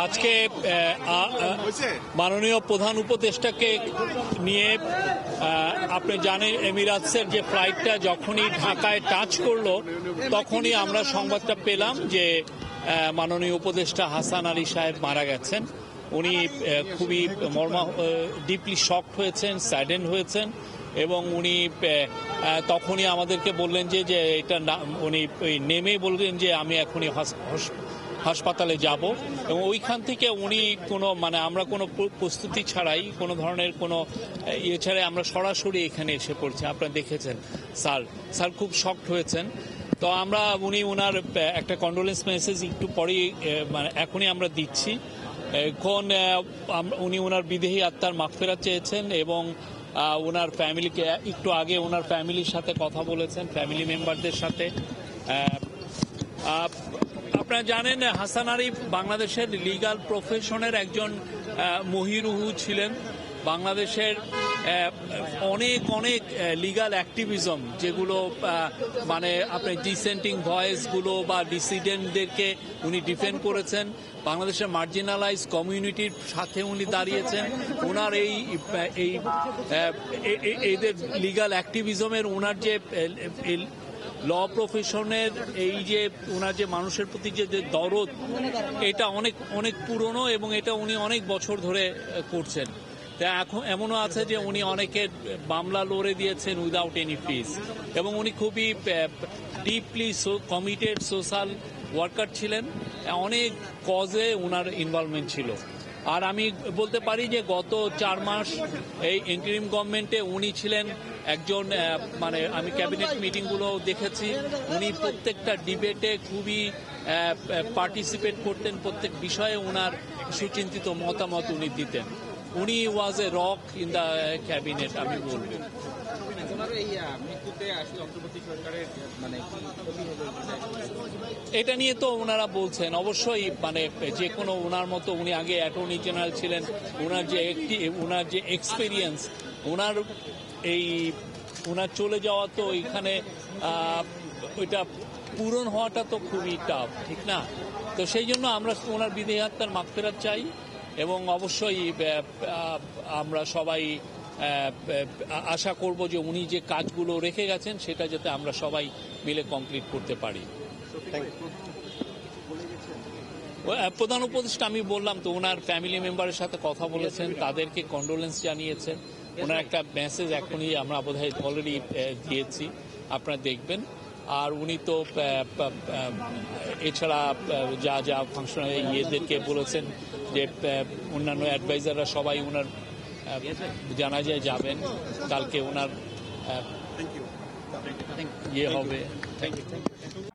আজকে মাননীয় প্রধান উপদেষ্টাকে নিয়ে আপনি জানেন এমিরাটসের যে ফ্লাইটটা যখনই ঢাকায় টাচ করলো তখনই আমরা সংবাদটা পেলাম যে মাননীয় উপদেষ্টা হাসান আলী সাহেব মারা গেছেন। উনি খুবই ডিপলি শক হয়েছেন, স্যাডেন্ড হয়েছেন এবং উনি তখনই আমাদেরকে বললেন যে এটা উনি নেমেই বললেন যে আমি এখনই হাসপাতালে যাব এবং ওইখান থেকে উনি আমরা কোনো প্রস্তুতি ছাড়াই কোনো ধরনের কোনো ইয়ে ছাড়াই আমরা সরাসরি এখানে এসে পড়ছি। আপনারা দেখেছেন স্যার খুব শকড হয়েছেন। তো উনি ওনার একটা কন্ডোলেন্স মেসেজ একটু পরেই এখনই আমরা দিচ্ছি। এখন উনি ওনার বিদেহী আত্মার মাগফিরাত চেয়েছেন এবং ওনার ফ্যামিলিকে একটু আগে ওনার ফ্যামিলির সাথে কথা বলেছেন, ফ্যামিলি মেম্বারদের সাথে। আপনারা জানেন হাসান আরিফ বাংলাদেশের লিগাল প্রফেশনের একজন মহিরুহু ছিলেন। বাংলাদেশের অনেক লিগাল অ্যাক্টিভিজম যেগুলো আপনি ডিসেন্টিং ভয়েসগুলো বা ডিসিডেন্টদেরকে উনি ডিফেন্ড করেছেন। বাংলাদেশের মার্জিনালাইজ কমিউনিটির সাথে উনি দাঁড়িয়েছেন। ওনার এদের লিগাল অ্যাক্টিভিজমের ওনার যে ল প্রফেশনের ওনার যে মানুষের প্রতি যে দরদ, এটা অনেক পুরনো এবং এটা উনি অনেক বছর ধরে করছেন। তা এখন এমনও আছে যে উনি অনেকের মামলা লড়ে দিয়েছেন উইদাউট এনি ফিস এবং উনি খুবই ডিপলি কমিটেড সোশ্যাল ওয়ার্কার ছিলেন। অনেক কজে ওনার ইনভলভমেন্ট ছিল। আর আমি বলতে পারি যে গত 4 মাস এই ইন্টারিম গভর্নমেন্টে উনি ছিলেন একজন আমি ক্যাবিনেট মিটিংগুলো দেখেছি, উনি প্রত্যেকটা ডিবেটে খুবই পার্টিসিপেট করতেন, প্রত্যেক বিষয়ে ওনার সুচিন্তিত মতামত উনি দিতেন। উনি was a rock in the cabinet আমি বলবো। এটা নিয়ে তো ওনারা বলছেন অবশ্যই যে কোনো ওনার মতো উনি আগে অ্যাটর্নি জেনারেল ছিলেন, ওনার যে এক্সপিরিয়েন্স, ওনার চলে যাওয়া তো এখানে ওইটা পূরণ হওয়াটা তো খুবই টাফ, ঠিক না? তো সেই জন্য আমরা ওনার বিদেহী আত্মার মাগফিরাত চাই এবং অবশ্যই আমরা সবাই আশা করব যে উনি যে কাজগুলো রেখে গেছেন সেটা যাতে আমরা সবাই মিলে কমপ্লিট করতে পারি। প্রধান উপদেষ্টা আমি বললাম তো ওনার ফ্যামিলি মেম্বারের সাথে কথা বলেছেন, তাদেরকে কন্ডোলেন্স জানিয়েছেন। ওনার একটা মেসেজ এখনই আমরা বোধহয় অলরেডি দিয়েছি, আপনারা দেখবেন। আর উনি তো এছাড়া যা ফাংশন ইয়েদেরকে বলেছেন যে অন্যান্য অ্যাডভাইজাররা সবাই ওনার জানাজায় যাবেন, কালকে ওনার ইয়ে হবে। Thank you.